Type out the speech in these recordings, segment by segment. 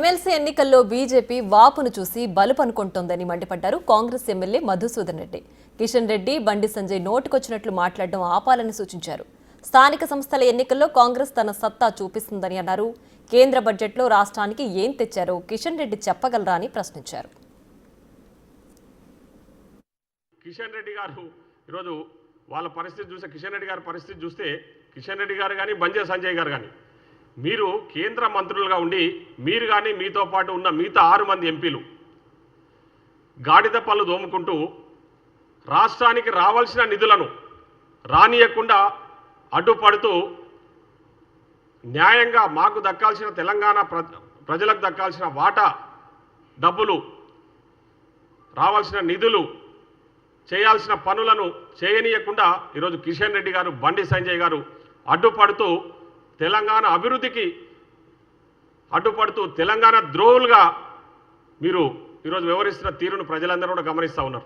MLC ఎన్నికల్లో BJP వాపును చూసి బలుపనుకుంటోందని మండిపడ్డారు కాంగ్రెస్ ఎమ్మెల్యే మధుసూదన్ రెడ్డి. కిషన్ రెడ్డి, బండి సంజయ్ నోటికొచ్చినట్లు మాట్లాడడం ఆపాలని సూచించారు. స్థానిక సంస్థల ఎన్నికల్లో కాంగ్రెస్ తన సత్తా చూపిస్తుందని అన్నారు. కేంద్ర బడ్జెట్లో రాష్ట్రానికి ఏం తెచ్చారో కిషన్ రెడ్డి చెప్పగలరా అని ప్రశ్నించారు. కిషన్ రెడ్డి గారు ఈరోజు వాళ్ళ పరిస్థితి చూస్తే, కిషన్ రెడ్డి గారి పరిస్థితి చూస్తే, కిషన్ రెడ్డి గారు కానీ బండి సంజయ్ గారు కానీ మీరు కేంద్ర మంత్రులుగా ఉండి మీరు కానీ మీతో పాటు ఉన్న మిగతా 6 మంది ఎంపీలు గాడిద పళ్ళు దోముకుంటూ రాష్ట్రానికి రావాల్సిన నిధులను రానియకుండా అడ్డుపడుతూ న్యాయంగా మాకు దక్కాల్సిన తెలంగాణ ప్రజలకు దక్కాల్సిన వాటా డబ్బులు, రావాల్సిన నిధులు, చేయాల్సిన పనులను చేయనీయకుండా ఈరోజు కిషన్ రెడ్డి గారు, బండి సంజయ్ గారు అడ్డుపడుతూ తెలంగాణ అభివృద్ధికి అడ్డుపడుతూ తెలంగాణ ద్రోహులుగా మీరు ఈరోజు వ్యవహరిస్తున్న తీరును ప్రజలందరూ కూడా గమనిస్తూ ఉన్నారు.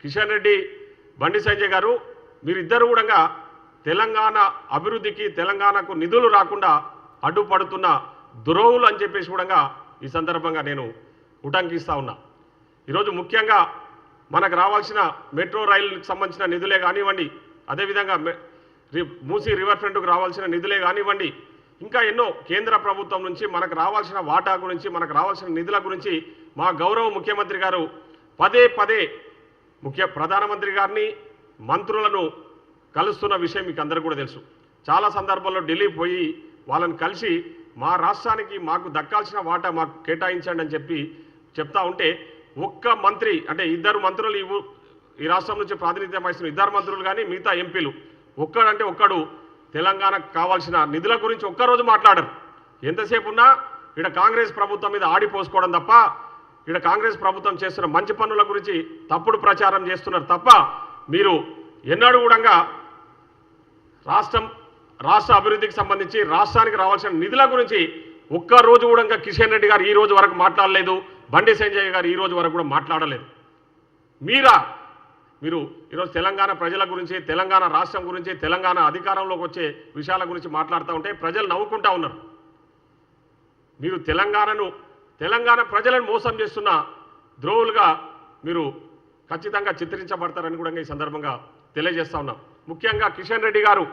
కిషన్ రెడ్డి, బండి సంజయ్ గారు మీరిద్దరు కూడా తెలంగాణ అభివృద్ధికి, తెలంగాణకు నిధులు రాకుండా అడ్డుపడుతున్న ద్రోహులు అని చెప్పేసి కూడా ఈ సందర్భంగా నేను ఉటంకిస్తూ ఉన్నా. ఈరోజు ముఖ్యంగా మనకు రావాల్సిన మెట్రో రైలుకి సంబంధించిన నిధులే కానివ్వండి, అదేవిధంగా మూసీ రివర్ ఫ్రంట్కు రావాల్సిన నిధులే కానివ్వండి, ఇంకా ఎన్నో కేంద్ర ప్రభుత్వం నుంచి మనకు రావాల్సిన వాటా గురించి, మనకు రావాల్సిన నిధుల గురించి మా గౌరవ ముఖ్యమంత్రి గారు పదే పదే ప్రధానమంత్రి గారిని, మంత్రులను కలుస్తున్న విషయం మీకు అందరికీ కూడా తెలుసు. చాలా సందర్భాల్లో ఢిల్లీ పోయి వాళ్ళని కలిసి మా రాష్ట్రానికి మాకు దక్కాల్సిన వాటా మాకు కేటాయించండి అని చెప్పి చెప్తా ఉంటే, ఒక్క మంత్రి అంటే 2 మంత్రులు ఈ రాష్ట్రం నుంచి ప్రాతినిధ్యం వహిస్తున్న 2 మంత్రులు కానీ మిగతా ఎంపీలు ఒక్కడంటే ఒక్కడు తెలంగాణకు కావాల్సిన నిధుల గురించి ఒక్కరోజు మాట్లాడరు. ఎంతసేపు ఉన్నా ఇక్కడ కాంగ్రెస్ ప్రభుత్వం మీద ఆడిపోసుకోవడం తప్ప, ఇక్కడ కాంగ్రెస్ ప్రభుత్వం చేస్తున్న మంచి పనుల గురించి తప్పుడు ప్రచారం చేస్తున్నారు తప్ప, మీరు ఎన్నడూ కూడా రాష్ట్ర అభివృద్ధికి సంబంధించి రాష్ట్రానికి రావాల్సిన నిధుల గురించి ఒక్కరోజు కూడా కిషన్ రెడ్డి గారు ఈ రోజు వరకు మాట్లాడలేదు, బండి సంజయ్ గారు ఈ రోజు వరకు కూడా మాట్లాడలేదు. మీరు ఈరోజు తెలంగాణ ప్రజల గురించి, తెలంగాణ రాష్ట్రం గురించి, తెలంగాణ అధికారంలోకి వచ్చే విషయాల గురించి మాట్లాడుతూ ఉంటే ప్రజలు నవ్వుకుంటా ఉన్నారు. మీరు తెలంగాణ ప్రజలను మోసం చేస్తున్న ద్రోహులుగా మీరు ఖచ్చితంగా చిత్రించబడతారని కూడా ఈ సందర్భంగా తెలియజేస్తా ఉన్నాం. ముఖ్యంగా కిషన్ రెడ్డి గారు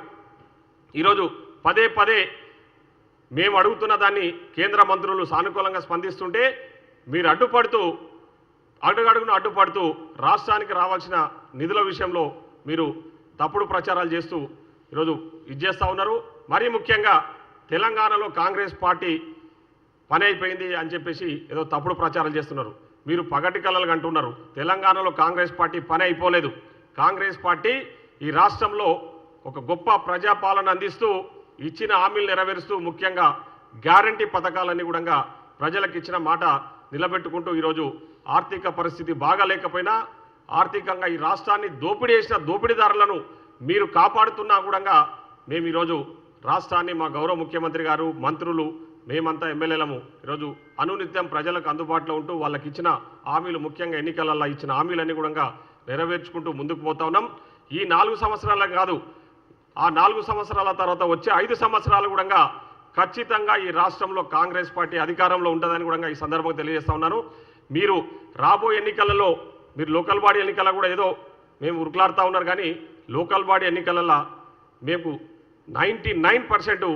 ఈరోజు పదే పదే మేము అడుగుతున్న దాన్ని కేంద్ర మంత్రులు సానుకూలంగా స్పందిస్తుంటే మీరు అడుగడుగును అడ్డుపడుతూ రాష్ట్రానికి రావాల్సిన నిధుల విషయంలో మీరు తప్పుడు ప్రచారాలు చేస్తూ ఈరోజు చేస్తూ ఉన్నారు. మరీ ముఖ్యంగా తెలంగాణలో కాంగ్రెస్ పార్టీ పని అయిపోయింది అని చెప్పేసి ఏదో తప్పుడు ప్రచారాలు చేస్తున్నారు. మీరు పగటి కలలు అంటున్నారు. తెలంగాణలో కాంగ్రెస్ పార్టీ పని అయిపోలేదు. కాంగ్రెస్ పార్టీ ఈ రాష్ట్రంలో ఒక గొప్ప ప్రజాపాలన అందిస్తూ, ఇచ్చిన హామీలు నెరవేరుస్తూ, ముఖ్యంగా గ్యారంటీ పథకాలన్నీ కూడా ప్రజలకు ఇచ్చిన మాట నిలబెట్టుకుంటూ ఈరోజు ఆర్థిక పరిస్థితి బాగా లేకపోయినా, ఆర్థికంగా ఈ రాష్ట్రాన్ని దోపిడీ చేసిన దోపిడీదారులను మీరు కాపాడుతున్నా కూడా మేము ఈరోజు రాష్ట్రాన్ని, మా గౌరవ ముఖ్యమంత్రి గారు, మంత్రులు, మేమంతా ఎమ్మెల్యేలము ఈరోజు అనునిత్యం ప్రజలకు అందుబాటులో ఉంటూ వాళ్ళకి ఇచ్చిన హామీలు, ముఖ్యంగా ఎన్నికలలో ఇచ్చిన హామీలన్నీ కూడా నెరవేర్చుకుంటూ ముందుకు పోతా ఉన్నాం. ఈ 4 సంవత్సరాలకు కాదు, ఆ 4 సంవత్సరాల తర్వాత వచ్చే 5 సంవత్సరాలు కూడా ఖచ్చితంగా ఈ రాష్ట్రంలో కాంగ్రెస్ పార్టీ అధికారంలో ఉంటుందని కూడా ఈ సందర్భంగా తెలియజేస్తా ఉన్నాను. మీరు రాబోయే ఎన్నికలలో, మీరు లోకల్ బాడీ ఎన్నికల్లో కూడా ఏదో మేము ఉరుకులాడుతూ ఉన్నారు, కానీ లోకల్ బాడీ ఎన్నికలలో మేము 99%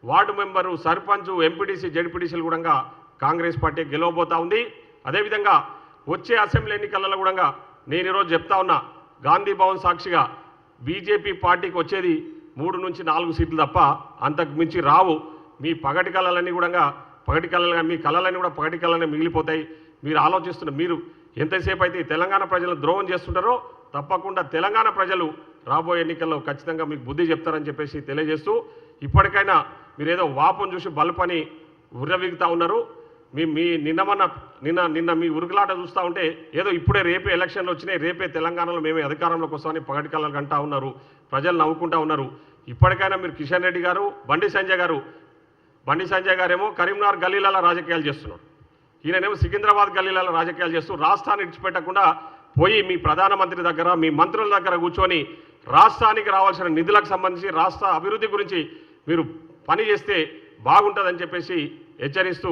వార్డు మెంబరు, సర్పంచ్, ఎంపీటీసీ, జెడ్పీటీసీలు కూడా కాంగ్రెస్ పార్టీ గెలవబోతా ఉంది. అదేవిధంగా వచ్చే అసెంబ్లీ ఎన్నికలలో కూడా నేను ఈరోజు చెప్తా ఉన్నా, గాంధీ భవన్ సాక్షిగా బీజేపీ పార్టీకి వచ్చేది 3 నుంచి 4 సీట్లు తప్ప అంతకు మించి రావు. మీ పగటి కళలన్నీ కూడా మీ కళలన్నీ కూడా పగటి కళలనే మిగిలిపోతాయి. మీరు ఆలోచిస్తున్న, మీరు ఎంతసేపు అయితే తెలంగాణ ప్రజలను ద్రోహం చేస్తుంటారో తప్పకుండా తెలంగాణ ప్రజలు రాబోయే ఎన్నికల్లో ఖచ్చితంగా మీకు బుద్ధి చెప్తారని చెప్పేసి తెలియజేస్తూ, ఇప్పటికైనా మీరేదో వాపును చూసి బల్పని ఉర్రవిగుతూ ఉన్నారు. నిన్న మీ ఉరుకులాట చూస్తూ ఉంటే ఏదో ఇప్పుడే రేపే ఎలక్షన్లు వచ్చినాయి, రేపే తెలంగాణలో మేమే అధికారంలోకి వస్తామని పగటి కళలు అంటూ ఉన్నారు. ప్రజలు నవ్వుకుంటూ ఉన్నారు. ఇప్పటికైనా మీరు కిషన్ రెడ్డి గారు, బండి సంజయ్ గారేమో కరీంనగర్ గల్లీలలో రాజకీయాలు చేస్తున్నారు, ఈయననేమో సికింద్రాబాద్ గల్లీలలో రాజకీయాలు చేస్తూ రాష్ట్రాన్ని విడిచిపెట్టకుండా పోయి మీ ప్రధానమంత్రి దగ్గర, మీ మంత్రుల దగ్గర కూర్చొని రాష్ట్రానికి రావాల్సిన నిధులకు సంబంధించి, రాష్ట్ర అభివృద్ధి గురించి మీరు పని చేస్తే బాగుంటుందని చెప్పేసి హెచ్చరిస్తూ